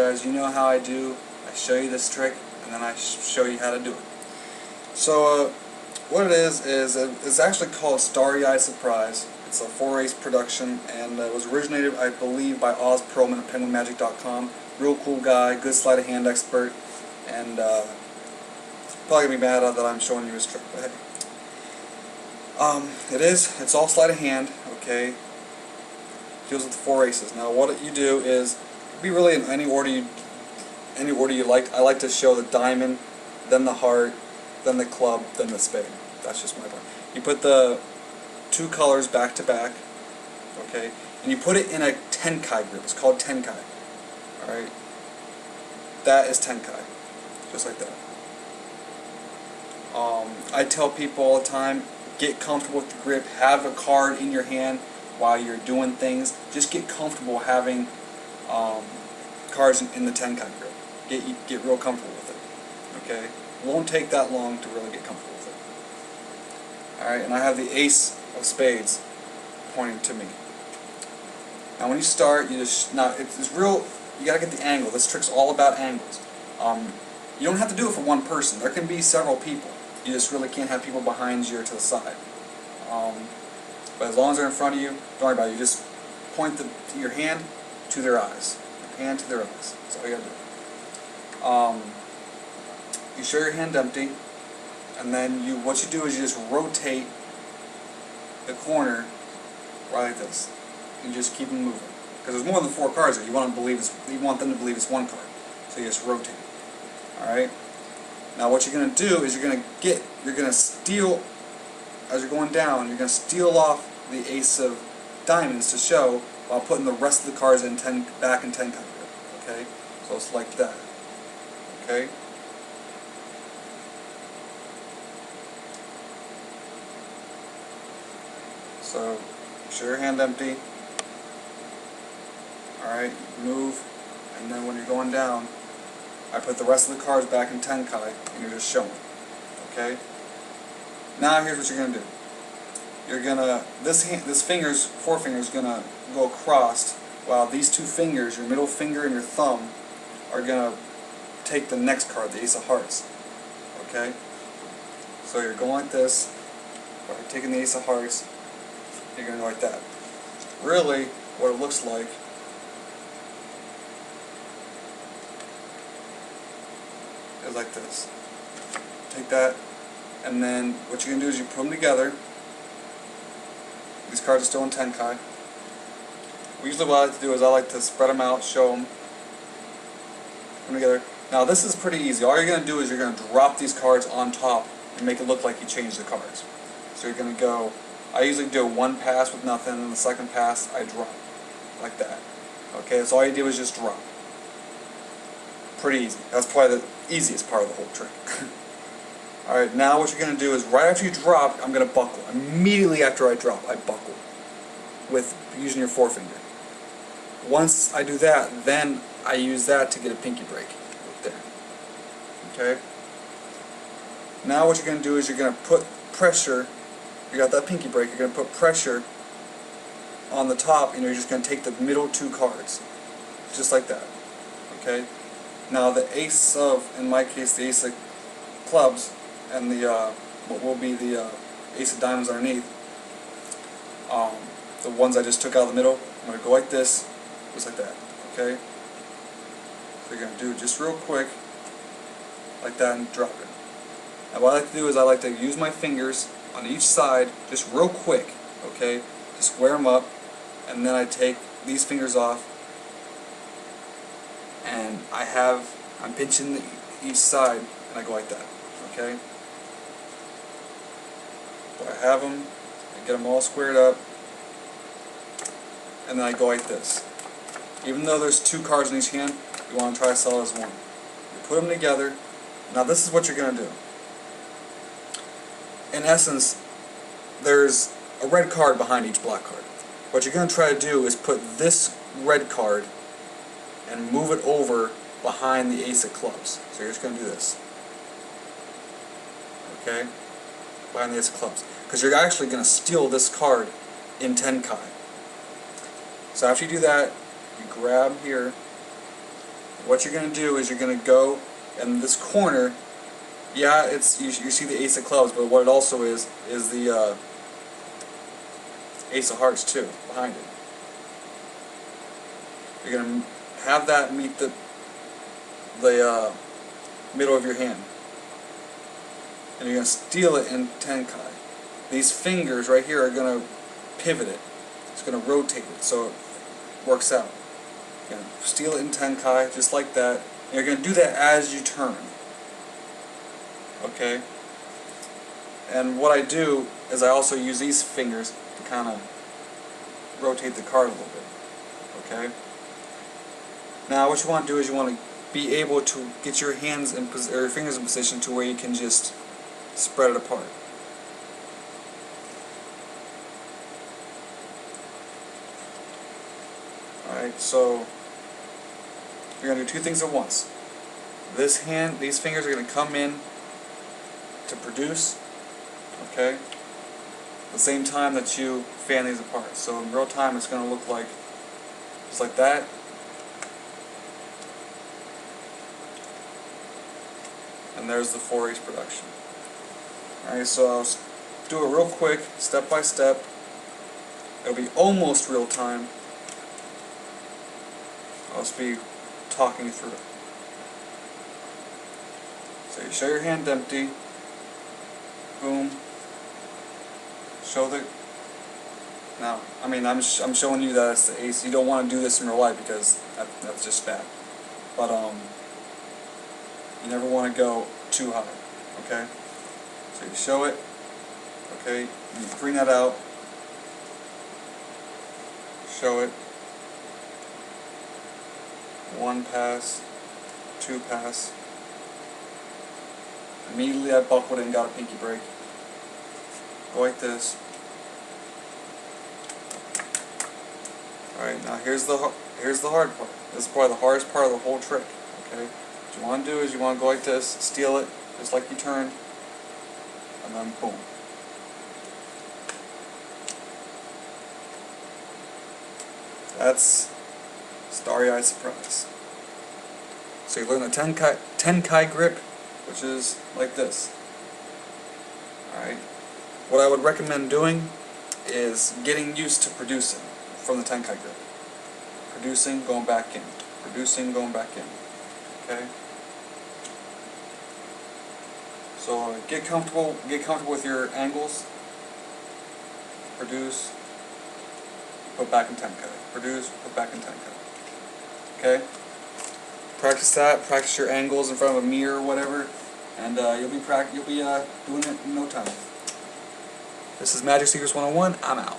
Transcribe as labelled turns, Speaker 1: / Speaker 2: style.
Speaker 1: guys, you know how I do. I show you this trick, and then I show you how to do it. So what it is it's actually called Starry Eye Surprise. It's a 4-ace production, and it was originated, I believe, by Oz Perlman of PenguinMagic.com. Real cool guy, good sleight of hand expert, and probably gonna be mad that I'm showing you his trick, but hey. It's all sleight of hand, okay? Deals with the 4 aces. Now what you do is, be really in any order you like. I like to show the diamond, then the heart, then the club, then the spade. That's just my part. You put the 2 colors back to back, okay, and you put it in a tenkai group. It's called tenkai. Alright? That is tenkai. Just like that. I tell people all the time, get comfortable with the grip, have a card in your hand while you're doing things. Just get comfortable having cards in the tenkai grip. Get real comfortable with it. Okay? It won't take that long to really get comfortable with it. Alright, and I have the ace of spades pointing to me. Now when you start, it's real, you gotta get the angle. This trick's all about angles. You don't have to do it for one person. There can be several people. You just really can't have people behind you or to the side. But as long as they're in front of you, don't worry about it. You just point your hand to their eyes. Hand to their eyes. That's all you gotta do. You show your hand empty, and then what you do is you just rotate the corner right like this, and just keep them moving. Because there's more than 4 cards there. You want them to believe it's 1 card, so you just rotate. All right. Now what you're gonna do is you're gonna steal, as you're going down, you're gonna steal off the ace of diamonds to show, while putting the rest of the cards back in tenkai grip. Okay. So it's like that. Okay. So, show your hand empty. Alright, move, and then when you're going down, I put the rest of the cards back in tenkai, and you're just showing. Okay? Now here's what you're going to do. You're going to, this forefinger is going to go across, while these 2 fingers, your middle finger and your thumb, are going to take the next card, the ace of hearts. Okay? So you're going like this, or you're taking the ace of hearts, you're going to go like that. Really, what it looks like is like this. Take that, and then what you're going to do is you put them together. These cards are still in tenkai. Usually what I like to do is I like to spread them out, show them, put them together. Now this is pretty easy. All you're going to do is you're going to drop these cards on top and make it look like you changed the cards. So you're going to go, I usually do 1 pass with nothing, and the second pass I drop. Like that. Okay, so all you do is just drop. Pretty easy. That's probably the easiest part of the whole trick. Alright, now what you're going to do is right after you drop, I'm going to buckle. Immediately after I drop, I buckle. With using your forefinger. Once I do that, then I use that to get a pinky break. Right there. Okay? Now what you're going to do is you're going to put pressure. You got that pinky break, you're going to put pressure on the top, and you're just going to take the middle 2 cards. Just like that. Okay? Now the ace of, in my case, the ace of clubs, and the, what will be the ace of diamonds underneath, the ones I just took out of the middle, I'm going to go like this, just like that. Okay? So you're going to do it just real quick, like that, and drop it. Now what I like to do is I like to use my fingers on each side, just real quick, okay? Just square them up, and then I take these fingers off, and I'm pinching each side, and I go like that, okay? So I have them, I get them all squared up, and then I go like this. Even though there's 2 cards in each hand, you want to try to sell it as 1. You put them together. Now this is what you're going to do. In essence, there's a red card behind each black card. What you're going to try to do is put this red card and move it over behind the ace of clubs. So you're just going to do this. Okay? Behind the ace of clubs. Because you're actually going to steal this card in tenkai. So after you do that, you grab here, What you're going to do is you're going to go in this corner. Yeah, it's you see the ace of clubs, but what it also is the ace of hearts too behind it. You're going to have that meet the middle of your hand, and you're going to steal it in tenkai. These fingers right here are going to pivot it. It's going to rotate it so it works out. You're going to steal it in tenkai just like that. And you're going to do that as you turn. Okay? And what I do is I also use these fingers to kind of rotate the card a little bit. Okay? Now what you want to do is you want to be able to get your hands in or your fingers in position to where you can just spread it apart. Alright, so you're going to do two things at once. This hand, these fingers are going to come in to produce, okay, at the same time that you fan these apart. So in real time it's going to look like just like that. And there's the 4-ace production. Alright, so I'll do it real quick, step by step. It'll be almost real time. I'll just be talking you through it. So you show your hand empty. Boom. Show the... Now, I mean, I'm showing you that it's the ace. You don't want to do this in real life because that's just bad. But, you never want to go too high, okay? So you show it, okay, you bring that out, show it, 1 pass, 2 pass, immediately I buckled it and got a pinky break, go like this. Alright, now here's the hard part. This is probably the hardest part of the whole trick, okay? What you want to do is you want to go like this, steal it, just like you turned, and then boom. That's Starry-Eyed Surprise. So you learn the tenkai grip, which is like this. Alright. What I would recommend doing is getting used to producing from the tenkai grip. Producing, going back in. Producing, going back in. Okay? So get comfortable with your angles. Produce, put back in tenkai. Produce, put back in tenkai. Okay? Practice that. Practice your angles in front of a mirror or whatever, and you'll be doing it in no time. This is Magic Secrets 101. I'm out.